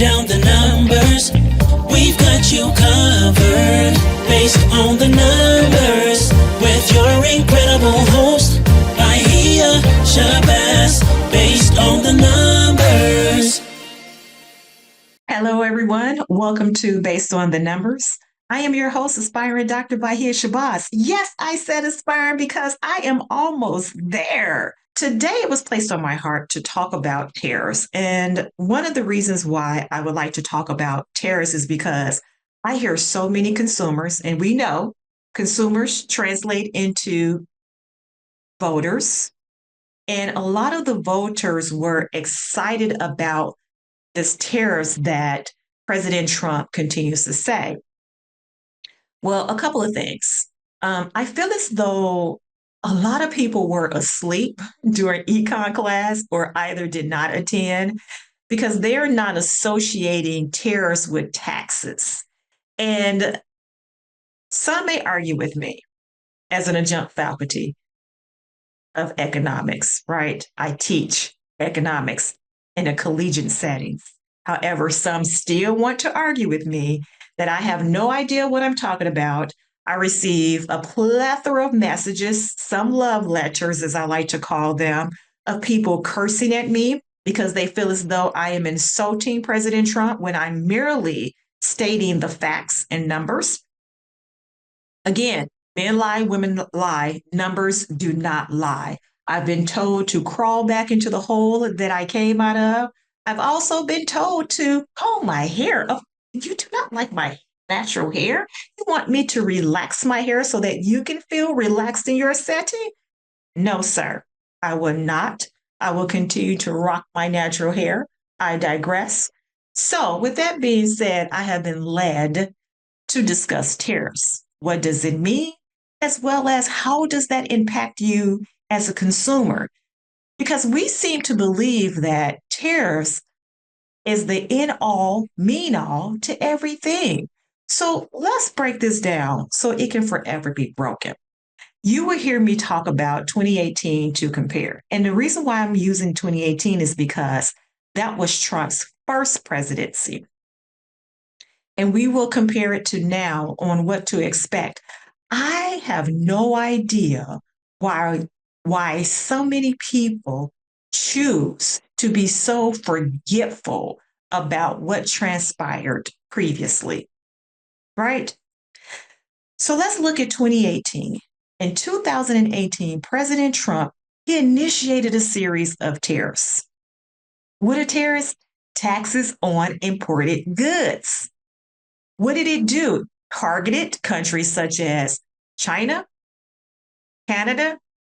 down the numbers. We've got you covered based on the numbers with your incredible host, Bahiyah Shabazz, based on the numbers. Hello, everyone. Welcome to Based on the Numbers. I am your host, aspiring Dr. Bahiyah Shabazz. Yes, I said aspiring because I am almost there. Today, it was placed on my heart to talk about tariffs. And one of the reasons why I would like to talk about tariffs is because I hear so many consumers, and we know consumers translate into voters. And a lot of the voters were excited about this tariffs that President Trump continues to say. Well, a couple of things. I feel as though a lot of people were asleep during econ class or either did not attend because they're not associating tariffs with taxes. And some may argue with me as an adjunct faculty of economics, right? I teach economics in a collegiate setting. However, some still want to argue with me that I have no idea what I'm talking about. I receive a plethora of messages, some love letters, as I like to call them, of people cursing at me because they feel as though I am insulting President Trump when I'm merely stating the facts and numbers. Again, men lie, women lie, numbers do not lie. I've been told to crawl back into the hole that I came out of. I've also been told to comb my hair. Oh, you do not like my natural hair? You want me to relax my hair so that you can feel relaxed in your setting? No, sir, I will not. I will continue to rock my natural hair. I digress. So, with that being said, I have been led to discuss tariffs. What does it mean? As well as how does that impact you as a consumer? Because we seem to believe that tariffs is the end all, mean all to everything. So let's break this down so it can forever be broken. You will hear me talk about 2018 to compare. And the reason why I'm using 2018 is because that was Trump's first presidency. And we will compare it to now on what to expect. I have no idea why so many people choose to be so forgetful about what transpired previously, right? So let's look at 2018. In 2018, President Trump, he initiated a series of tariffs. What are tariffs? Taxes on imported goods. What did it do? Targeted countries such as China, Canada,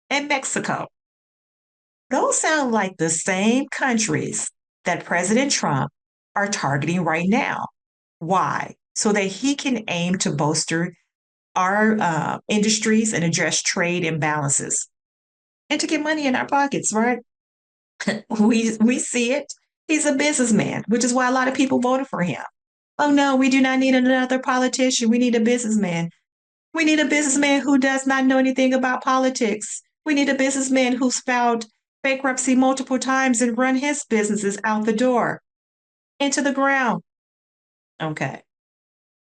and Mexico. Those sound like the same countries that President Trump are targeting right now. Why? So that he can aim to bolster our industries and address trade imbalances and to get money in our pockets, right? we see it. He's a businessman, which is why a lot of people voted for him. Oh no, we do not need another politician. We need a businessman. We need a businessman who does not know anything about politics. We need a businessman who's filed bankruptcy multiple times and run his businesses out the door, into the ground. Okay.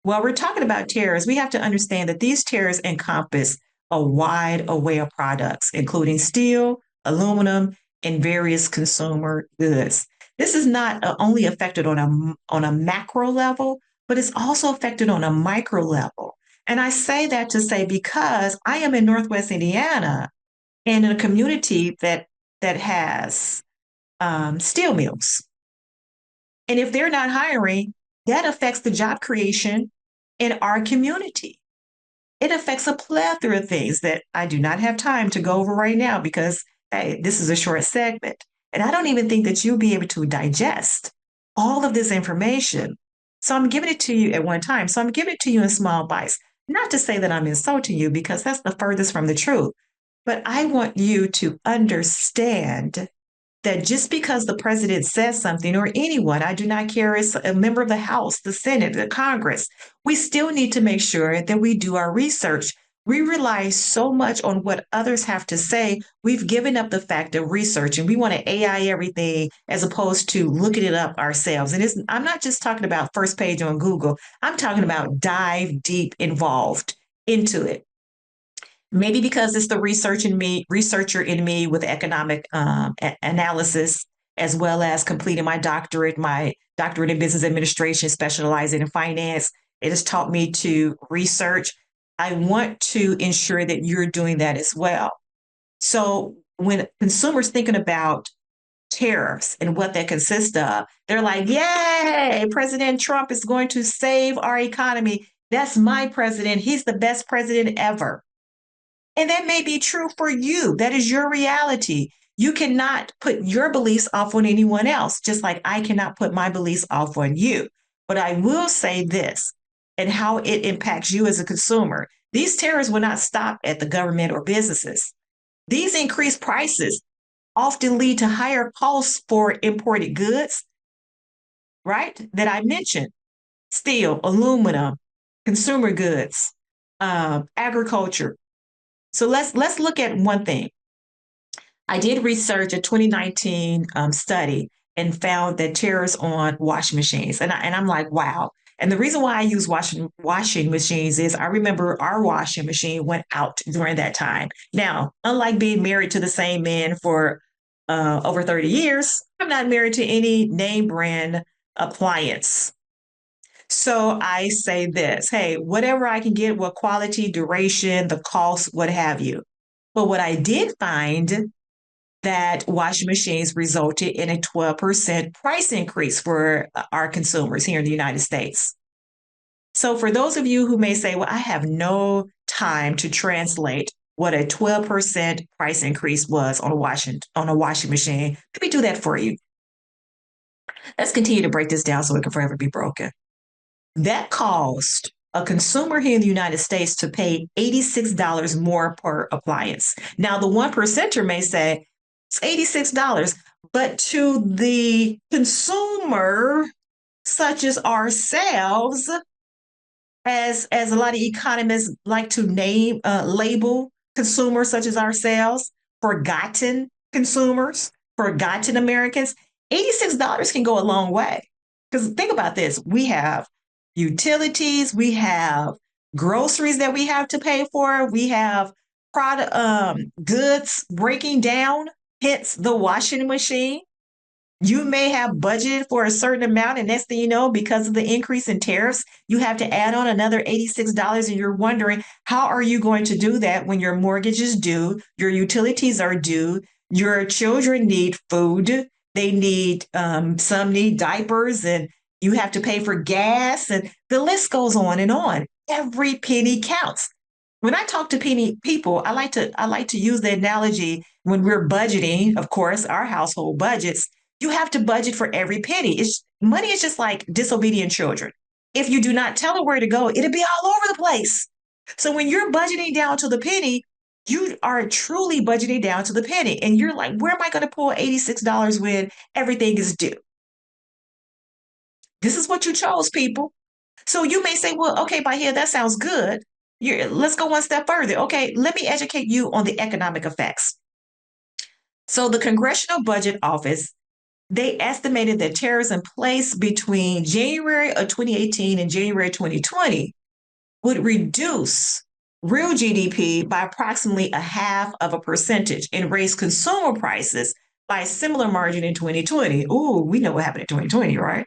While we're talking about tariffs, we have to understand that these tariffs encompass a wide array of products, including steel, aluminum, and various consumer goods. This is not only affected on a macro level, but it's also affected on a micro level. And I say that to say because I am in Northwest Indiana and in a community that has steel mills. And if they're not hiring, that affects the job creation in our community. It affects a plethora of things that I do not have time to go over right now because hey, this is a short segment. And I don't even think that you'll be able to digest all of this information. So I'm giving it to you at one time. So I'm giving it to you in small bites. Not to say that I'm insulting you because that's the furthest from the truth. But I want you to understand that just because the president says something or anyone, I do not care, as a member of the House, the Senate, the Congress, we still need to make sure that we do our research We rely so much on what others have to say, we've given up the fact of research and we want to AI everything as opposed to looking it up ourselves. And I'm not just talking about first page on Google, I'm talking about dive deep involved into it. Maybe because it's the researcher in me with economic analysis, as well as completing my doctorate in business administration, specializing in finance. It has taught me to research. I want to ensure that you're doing that as well. So when consumers thinking about tariffs and what that consists of, they're like, yay, President Trump is going to save our economy. That's my president. He's the best president ever. And that may be true for you. That is your reality. You cannot put your beliefs off on anyone else, just like I cannot put my beliefs off on you. But I will say this and how it impacts you as a consumer. These tariffs will not stop at the government or businesses. These increased prices often lead to higher costs for imported goods, right? That I mentioned steel, aluminum, consumer goods, agriculture. So let's look at one thing. I did research a 2019 study and found that tariffs on washing machines, and I'm like, wow. And the reason why I use washing machines is I remember our washing machine went out during that time. Now, unlike being married to the same man for over 30 years, I'm not married to any name brand appliance. So I say this, hey, whatever I can get, what quality, duration, the cost, what have you. But what I did find that washing machines resulted in a 12% price increase for our consumers here in the United States. So for those of you who may say, well, I have no time to translate what a 12% price increase was on a washing machine, let me do that for you. Let's continue to break this down so it can forever be broken. That caused a consumer here in the United States to pay $86 more per appliance. Now, the one percenter may say it's $86, but to the consumer, such as ourselves, as a lot of economists like to label consumers such as ourselves, forgotten consumers, forgotten Americans, $86 can go a long way. Because think about this, we have utilities, we have groceries that we have to pay for, we have product goods breaking down, hence the washing machine. You may have budgeted for a certain amount, and next thing you know, because of the increase in tariffs, you have to add on another $86, and you're wondering, how are you going to do that when your mortgage is due, your utilities are due, your children need food, they need, some need diapers, and you have to pay for gas, and the list goes on and on. Every penny counts. When I talk to people, I like to use the analogy when we're budgeting, of course, our household budgets. You have to budget for every penny. Money is just like disobedient children. If you do not tell it where to go, it'll be all over the place. So when you're budgeting down to the penny, you are truly budgeting down to the penny. And you're like, where am I going to pull $86 when everything is due? This is what you chose, people. So you may say, well, okay, Bahiyah, that sounds good. Let's go one step further. Okay, let me educate you on the economic effects. So the Congressional Budget Office, they estimated that tariffs in place between January of 2018 and January 2020 would reduce real GDP by approximately a half of a percentage and raise consumer prices by a similar margin in 2020. Ooh, we know what happened in 2020, right?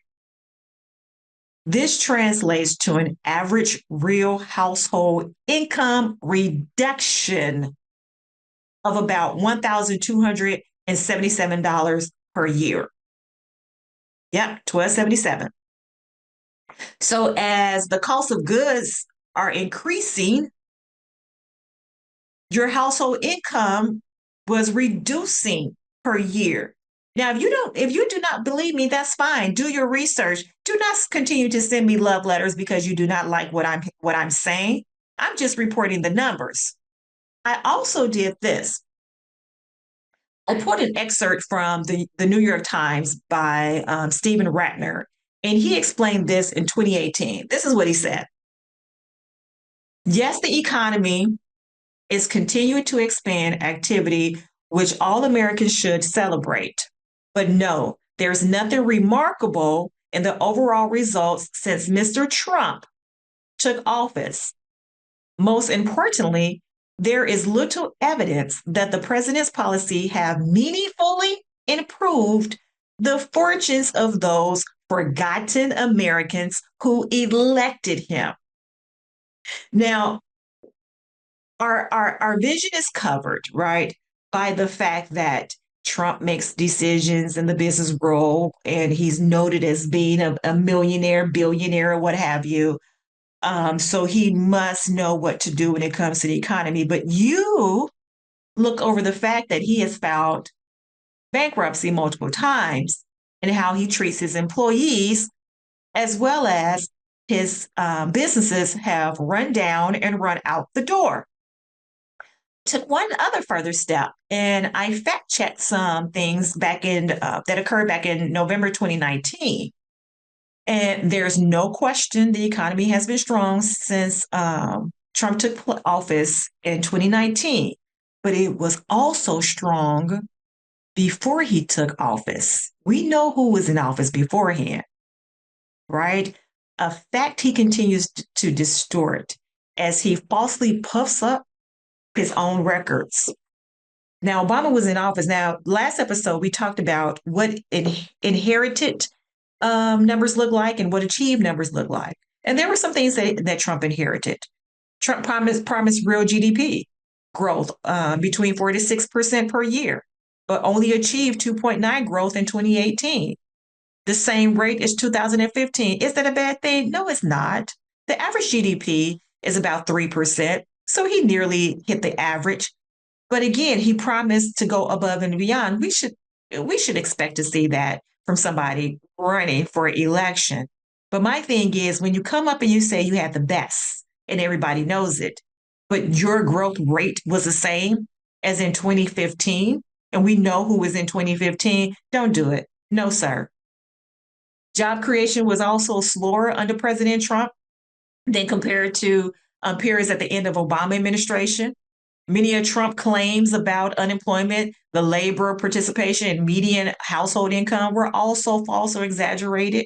This translates to an average real household income reduction of about $1,277 per year. Yep, 1277. So as the cost of goods are increasing, your household income was reducing per year. Now, if you do not believe me, that's fine. Do your research. Do not continue to send me love letters because you do not like what I'm saying. I'm just reporting the numbers. I also did this. I put an excerpt from the New York Times by Stephen Ratner, and he explained this in 2018. This is what he said. Yes, the economy is continuing to expand activity, which all Americans should celebrate. But no, there's nothing remarkable in the overall results since Mr. Trump took office. Most importantly, there is little evidence that the president's policy have meaningfully improved the fortunes of those forgotten Americans who elected him. Now, our vision is covered, right, by the fact that Trump makes decisions in the business world, and he's noted as being a millionaire, billionaire, or what have you. So he must know what to do when it comes to the economy. But you look over the fact that he has filed bankruptcy multiple times and how he treats his employees, as well as his businesses have run down and run out the door. Took one other further step, and I fact checked some things back in that occurred back in November 2019. And there's no question the economy has been strong since Trump took office in 2019, but it was also strong before he took office. We know who was in office beforehand, right? A fact he continues to distort as he falsely puffs up his own records. Now, Obama was in office. Now, last episode, we talked about what inherited numbers look like and what achieved numbers look like. And there were some things that Trump inherited. Trump promised real GDP growth between 4 to 6% per year, but only achieved 2.9 growth in 2018. The same rate as 2015. Is that a bad thing? No, it's not. The average GDP is about 3%. So he nearly hit the average. But again, he promised to go above and beyond. We should expect to see that from somebody running for election. But my thing is, when you come up and you say you had the best and everybody knows it, but your growth rate was the same as in 2015, and we know who was in 2015, don't do it. No, sir. Job creation was also slower under President Trump than compared to periods at the end of Obama administration. Many of Trump claims about unemployment, the labor participation, and median household income were also false or exaggerated.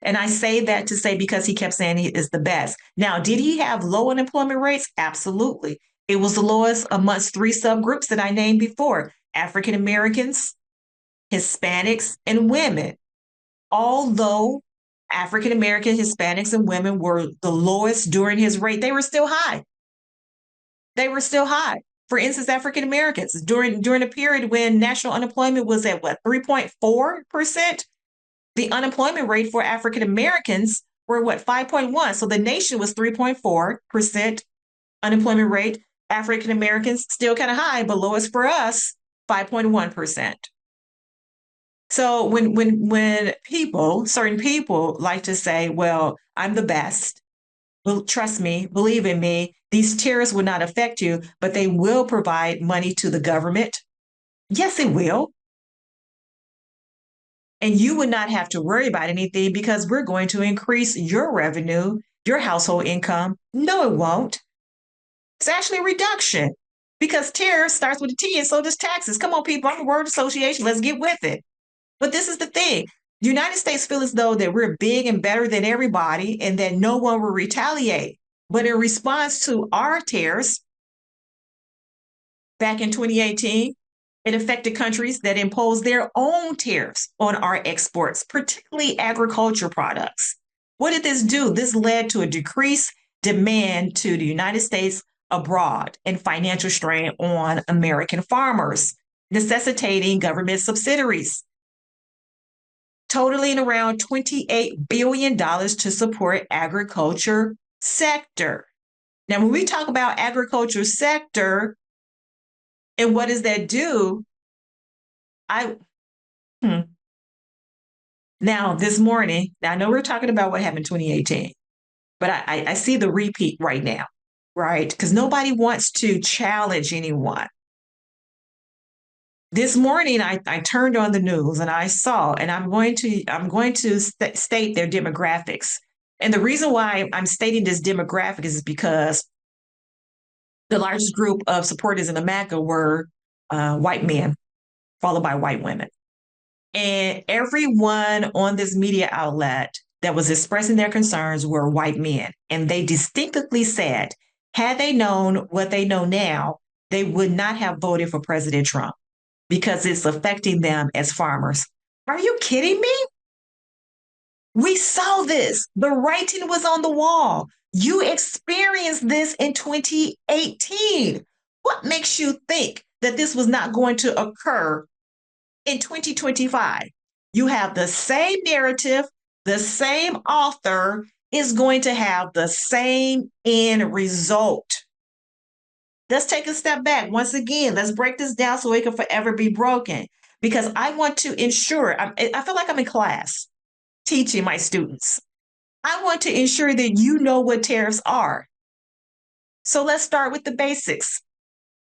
And I say that to say because he kept saying he is the best. Now, did he have low unemployment rates? Absolutely. It was the lowest amongst three subgroups that I named before: African Americans, Hispanics, and women. Although African American, Hispanics, and women were the lowest during his rate, they were still high. They were still high. For instance, African Americans during a period when national unemployment was at what, 3.4%? The unemployment rate for African Americans were what, 5.1. So the nation was 3.4% unemployment rate. African Americans still kind of high, but lowest for us, 5.1%. So when certain people like to say, well, I'm the best, well, trust me, believe in me, these tariffs will not affect you, but they will provide money to the government. Yes, it will. And you would not have to worry about anything because we're going to increase your revenue, your household income. No, it won't. It's actually a reduction because tariff starts with a T and so does taxes. Come on, people, I'm a word association. Let's get with it. But this is the thing. The United States feel as though that we're big and better than everybody and that no one will retaliate. But in response to our tariffs back in 2018, it affected countries that imposed their own tariffs on our exports, particularly agriculture products. What did this do? This led to a decreased demand to the United States abroad and financial strain on American farmers, necessitating government subsidies, totaling around $28 billion to support agriculture sector. Now, when we talk about agriculture sector and what does that do, Now this morning, now I know we're talking about what happened in 2018, but I see the repeat right now, right? Because nobody wants to challenge anyone. This morning, I turned on the news and I saw, and I'm going to state their demographics. And the reason why I'm stating this demographic is because The largest group of supporters in America were white men, followed by white women. And everyone on this media outlet that was expressing their concerns were white men. And they distinctly said, had they known what they know now, they would not have voted for President Trump because it's affecting them as farmers. Are you kidding me? We saw this. The writing was on the wall. You experienced this in 2018. What makes you think that this was not going to occur in 2025? You have the same narrative, the same author is going to have the same end result. Let's take a step back. Once again, let's break this down so it can forever be broken. Because I want to ensure, I feel like I'm in class teaching my students. I want to ensure that you know what tariffs are. So let's start with the basics.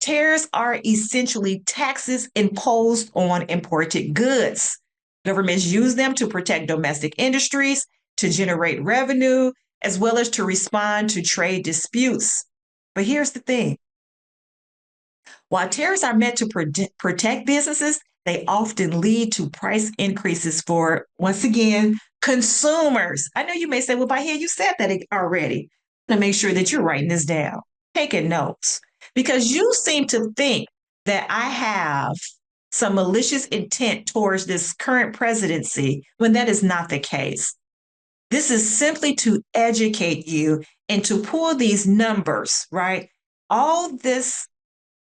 Tariffs are essentially taxes imposed on imported goods. Governments use them to protect domestic industries, to generate revenue, as well as to respond to trade disputes. But here's the thing. While tariffs are meant to protect businesses, they often lead to price increases for, once again, consumers. I know you may say, well, Bahiyah, you said that already. To make sure that you're writing this down, taking notes, because you seem to think that I have some malicious intent towards this current presidency when that is not the case. This is simply to educate you and to pull these numbers, right? All this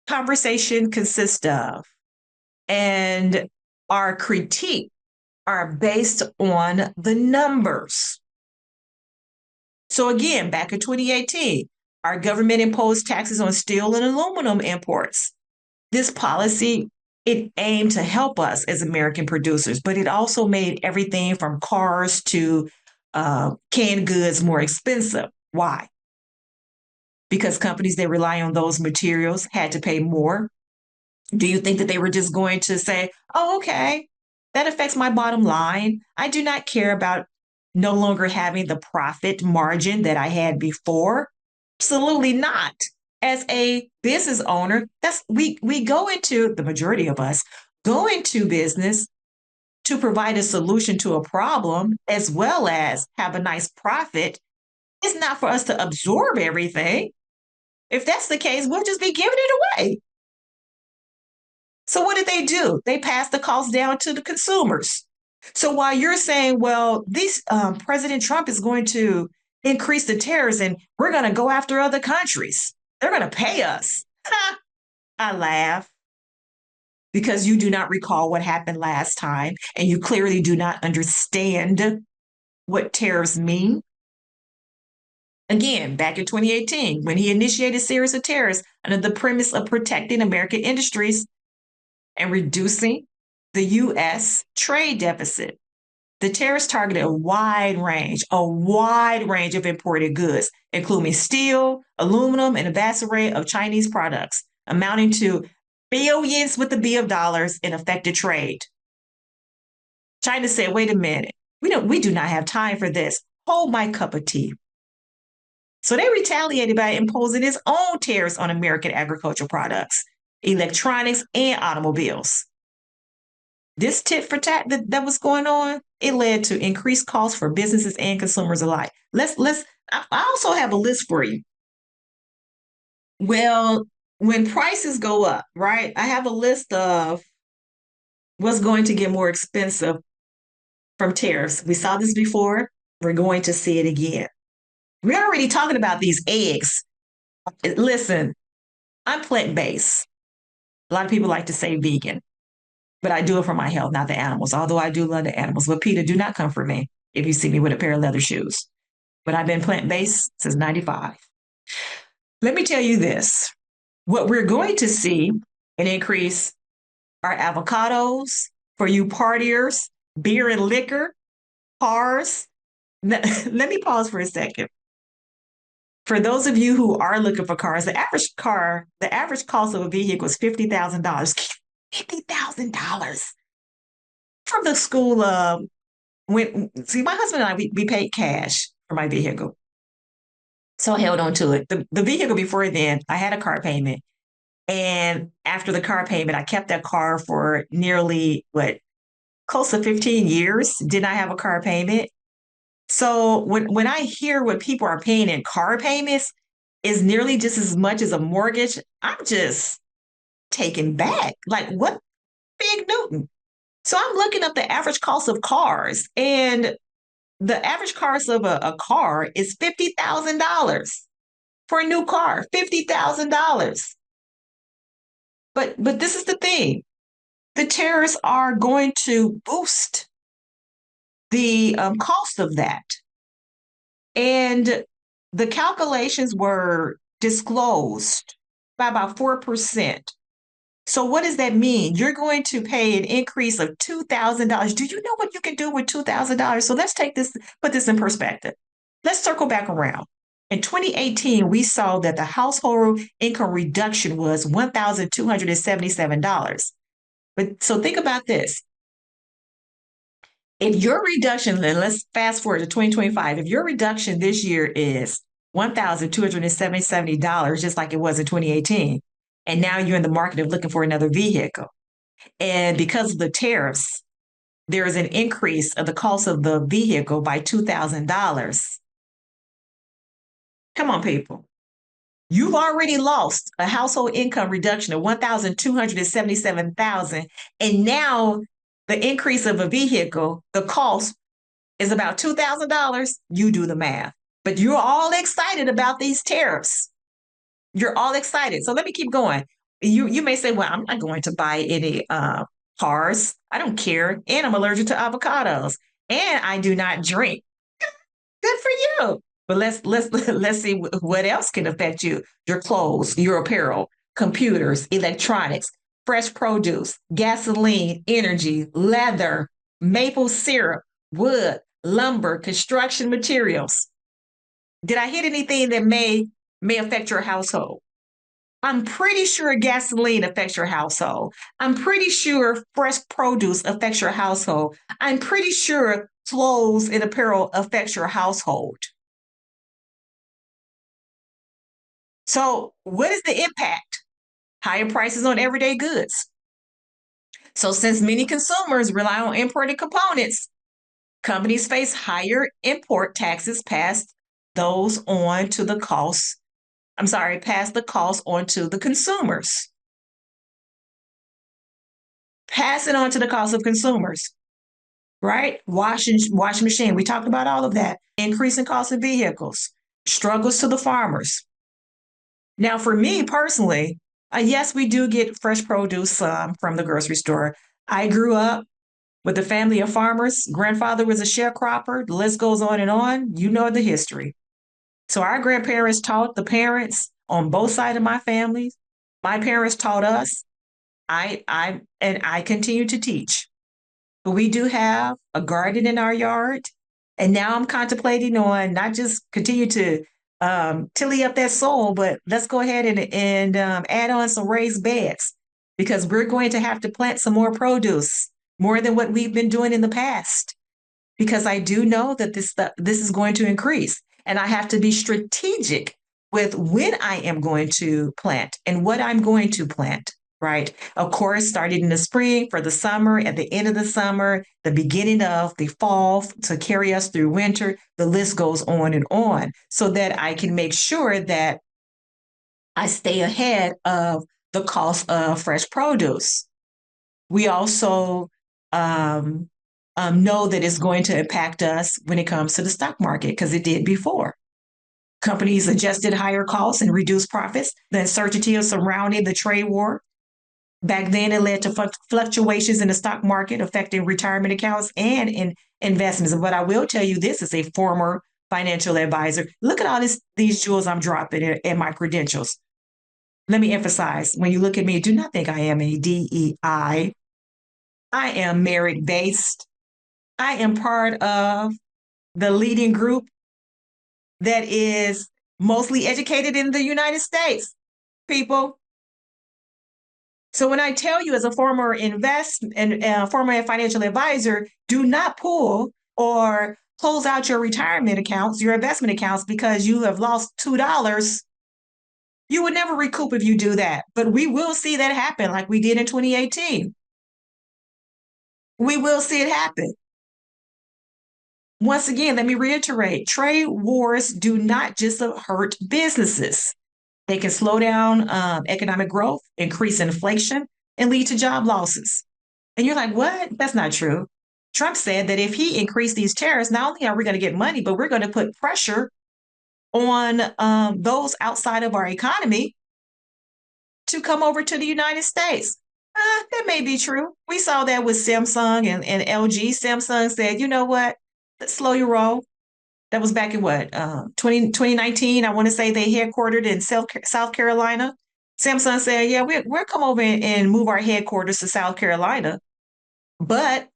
conversation consists of and our critique are based on the numbers. So again, back in 2018, our government imposed taxes on steel and aluminum imports. This policy, it aimed to help us as American producers, but it also made everything from cars to canned goods more expensive. Why? Because companies that rely on those materials had to pay more. Do you think that they were just going to say, oh, okay, that affects my bottom line. I do not care about no longer having the profit margin that I had before? Absolutely not. As a business owner, we go into, the majority of us go into business to provide a solution to a problem as well as have a nice profit. It's not for us to absorb everything. If that's the case, we'll just be giving it away. So what did they do? They passed the cost down to the consumers. So while you're saying, well, President Trump is going to increase the tariffs and we're going to go after other countries, they're going to pay us. I laugh because you do not recall what happened last time and you clearly do not understand what tariffs mean. Again, back in 2018, when he initiated a series of tariffs under the premise of protecting American industries and reducing the U.S. trade deficit. The tariffs targeted a wide range of imported goods, including steel, aluminum, and a vast array of Chinese products, amounting to billions with the B of dollars in affected trade. China said, wait a minute, we do not have time for this. Hold my cup of tea. So they retaliated by imposing its own tariffs on American agricultural products, electronics, and automobiles. This tit for tat that was going on, it led to increased costs for businesses and consumers alike. I also have a list for you. Well, when prices go up, right? I have a list of what's going to get more expensive from tariffs. We saw this before. We're going to see it again. We're already talking about these eggs. Listen, I'm plant-based. A lot of people like to say vegan, but I do it for my health, not the animals, although I do love the animals. But Peter, do not come for me if you see me with a pair of leather shoes. But I've been plant-based since 95. Let me tell you this. What we're going to see an increase are avocados for you partiers, beer and liquor, cars. Let me pause for a second. For those of you who are looking for cars, the average cost of a vehicle is $50,000. $50,000 from the school of my husband and I, we paid cash for my vehicle. So I held on to it. The vehicle before then, I had a car payment. And after the car payment, I kept that car for nearly what, close to 15 years. Did not have a car payment. So when I hear what people are paying in car payments is nearly just as much as a mortgage, I'm just taken back. Like, what big Newton? So I'm looking up the average cost of cars, and the average cost of a car is $50,000 for a new car. $50,000. But this is the thing: the tariffs are going to boost the cost of that, and the calculations were disclosed by about 4%. So what does that mean? You're going to pay an increase of $2,000. Do you know what you can do with $2,000? So let's put this in perspective. Let's circle back around. In 2018, we saw that the household income reduction was $1,277. But so think about this. If your reduction, then let's fast forward to 2025, if your reduction this year is $1,277, just like it was in 2018, and now you're in the market of looking for another vehicle, and because of the tariffs, there is an increase of the cost of the vehicle by $2,000. Come on, people. You've already lost a household income reduction of 1,277,000, and now the increase of a vehicle, the cost is about $2,000. You do the math. But you're all excited about these tariffs. You're all excited. So let me keep going. You may say, well, I'm not going to buy any cars. I don't care. And I'm allergic to avocados. And I do not drink. Good for you. But let's see what else can affect you. Your clothes, your apparel, computers, electronics, fresh produce, gasoline, energy, leather, maple syrup, wood, lumber, construction materials. Did I hit anything that may affect your household? I'm pretty sure gasoline affects your household. I'm pretty sure fresh produce affects your household. I'm pretty sure clothes and apparel affects your household. So, what is the impact? Higher prices on everyday goods. So, since many consumers rely on imported components, companies face higher import taxes past those on to the cost. I'm sorry, pass the cost on to the consumers. Pass it on to the cost of consumers, right? Washing machine. We talked about all of that. Increasing cost of vehicles, struggles to the farmers. Now, for me personally, yes, we do get fresh produce from the grocery store. I grew up with a family of farmers. Grandfather was a sharecropper. The list goes on and on. You know the history. So our grandparents taught the parents on both sides of my family. My parents taught us. I continue to teach. But we do have a garden in our yard, and now I'm contemplating on not just continue to tilly up that soil, but let's go ahead and add on some raised beds because we're going to have to plant some more produce, more than what we've been doing in the past. Because I do know that this is going to increase, and I have to be strategic with when I am going to plant and what I'm going to plant. Right. Of course, starting in the spring for the summer, at the end of the summer, the beginning of the fall to carry us through winter, the list goes on and on so that I can make sure that I stay ahead of the cost of fresh produce. We also know that it's going to impact us when it comes to the stock market because it did before. Companies adjusted higher costs and reduced profits. The uncertainty surrounding the trade war. Back then, it led to fluctuations in the stock market affecting retirement accounts and in investments. But I will tell you this as a former financial advisor. Look at all these jewels I'm dropping in my credentials. Let me emphasize, when you look at me, do not think I am a DEI. I am merit-based. I am part of the leading group that is mostly educated in the United States, people. So when I tell you as a former former financial advisor, do not pull or close out your retirement accounts, your investment accounts, because you have lost $2, you would never recoup if you do that. But we will see that happen like we did in 2018. We will see it happen. Once again, let me reiterate, trade wars do not just hurt businesses. They can slow down economic growth, increase inflation, and lead to job losses. And you're like, what? That's not true. Trump said that if he increased these tariffs, not only are we going to get money, but we're going to put pressure on those outside of our economy to come over to the United States. That may be true. We saw that with Samsung and LG. Samsung said, you know what? Let's slow your roll. That was back in what, 2019? I want to say they headquartered in South Carolina. Samsung said, yeah, we'll come over and move our headquarters to South Carolina, but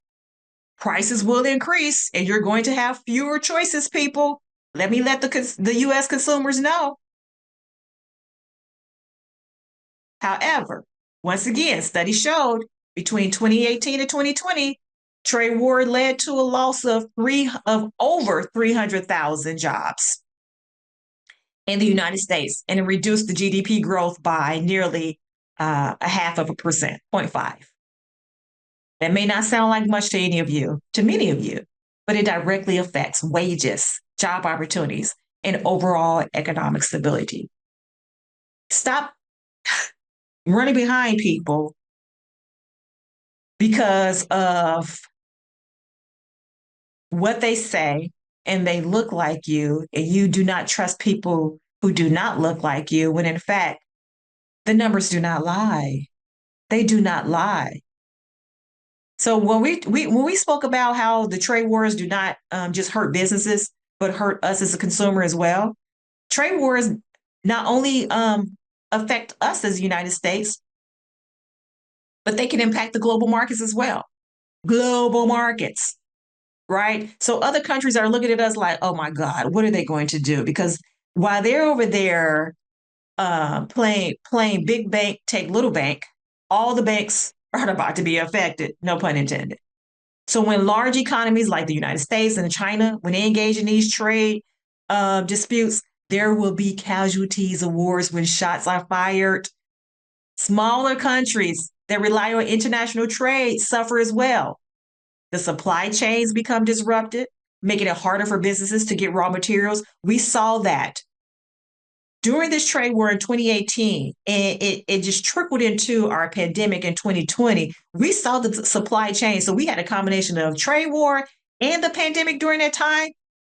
prices will increase and you're going to have fewer choices, people. Let me let the U.S. consumers know. However, once again, studies showed between 2018 and 2020, trade war led to a loss of over 300,000 jobs in the United States, and it reduced the GDP growth by nearly a 0.5%, 0.5. That may not sound like much to any of you, to many of you, but it directly affects wages, job opportunities, and overall economic stability. Stop running behind people because of what they say and they look like you, and you do not trust people who do not look like you, when in fact, the numbers do not lie. They do not lie. So when we spoke about how the trade wars do not just hurt businesses, but hurt us as a consumer as well, trade wars not only affect us as the United States, but they can impact the global markets as well. Global markets, right? So other countries are looking at us like, oh my God, what are they going to do? Because while they're over there playing big bank, take little bank, all the banks are about to be affected, no pun intended. So when large economies like the United States and China, when they engage in these trade disputes, there will be casualties of wars when shots are fired. Smaller countries that rely on international trade suffer as well. The supply chains become disrupted, making it harder for businesses to get raw materials. We saw that during this trade war in 2018, and it just trickled into our pandemic in 2020. We saw the supply chain. So we had a combination of trade war and the pandemic during that time.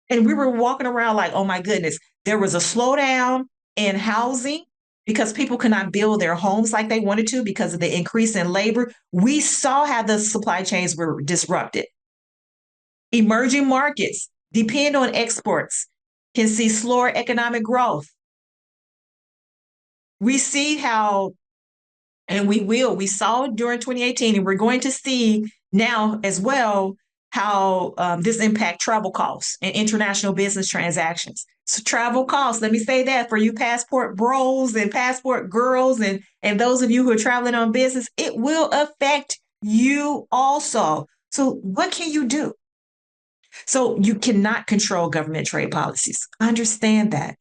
And we were walking around like, oh my goodness, there was a slowdown in housing because people could not build their homes like they wanted to because of the increase in labor. We saw how the supply chains were disrupted. Emerging markets depend on exports, can see slower economic growth. We see how, and we saw during 2018, and we're going to see now as well how this impact travel costs and international business transactions. So travel costs, let me say that for you passport bros and passport girls and those of you who are traveling on business, it will affect you also. So what can you do? So you cannot control government trade policies. Understand that.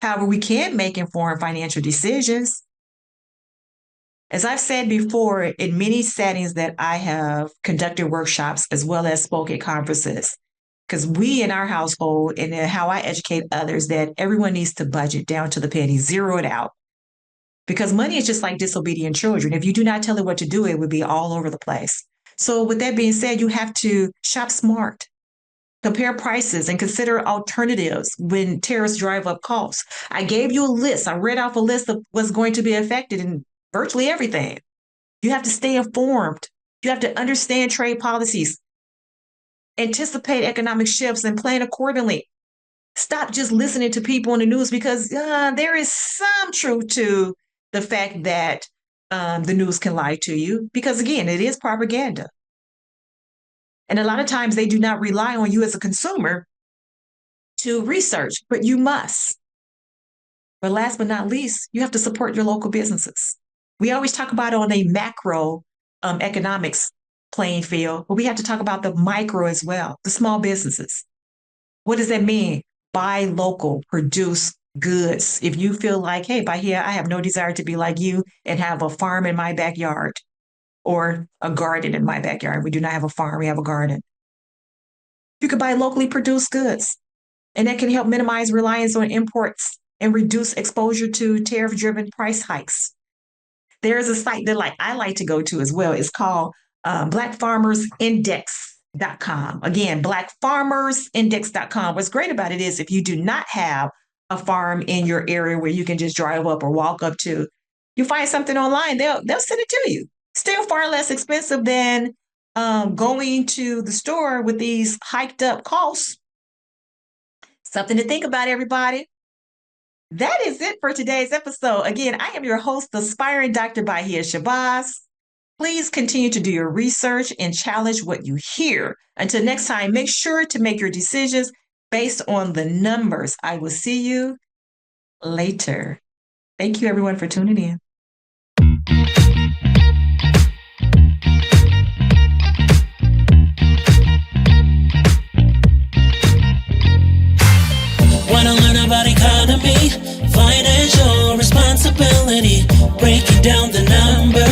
However, we can make informed financial decisions. As I've said before, in many settings that I have conducted workshops as well as spoke at conferences, because we in our household and how I educate others that everyone needs to budget down to the penny, zero it out. Because money is just like disobedient children. If you do not tell it what to do, it would be all over the place. So with that being said, you have to shop smart. Compare prices and consider alternatives when tariffs drive up costs. I gave you a list. I read off a list of what's going to be affected in virtually everything. You have to stay informed. You have to understand trade policies, anticipate economic shifts, and plan accordingly. Stop just listening to people on the news because there is some truth to the fact that the news can lie to you because, again, it is propaganda. And a lot of times they do not rely on you as a consumer to research, but you must. But last but not least, you have to support your local businesses. We always talk about it on a macro economics playing field, but we have to talk about the micro as well, the small businesses. What does that mean? Buy local, produce goods. If you feel like, hey, Bahiyah, I have no desire to be like you and have a farm in my backyard or a garden in my backyard. We do not have a farm, we have a garden. You could buy locally produced goods, and that can help minimize reliance on imports and reduce exposure to tariff-driven price hikes. There's a site that I like to go to as well. It's called blackfarmersindex.com. Again, blackfarmersindex.com. What's great about it is if you do not have a farm in your area where you can just drive up or walk up to, you find something online, they'll send it to you. Still far less expensive than going to the store with these hiked up costs. Something to think about, everybody. That is it for today's episode. Again, I am your host, the aspiring Dr. Bahiyah Shabazz. Please continue to do your research and challenge what you hear. Until next time, make sure to make your decisions based on the numbers. I will see you later. Thank you, everyone, for tuning in. Wanna learn about economy, financial responsibility, breaking down the numbers.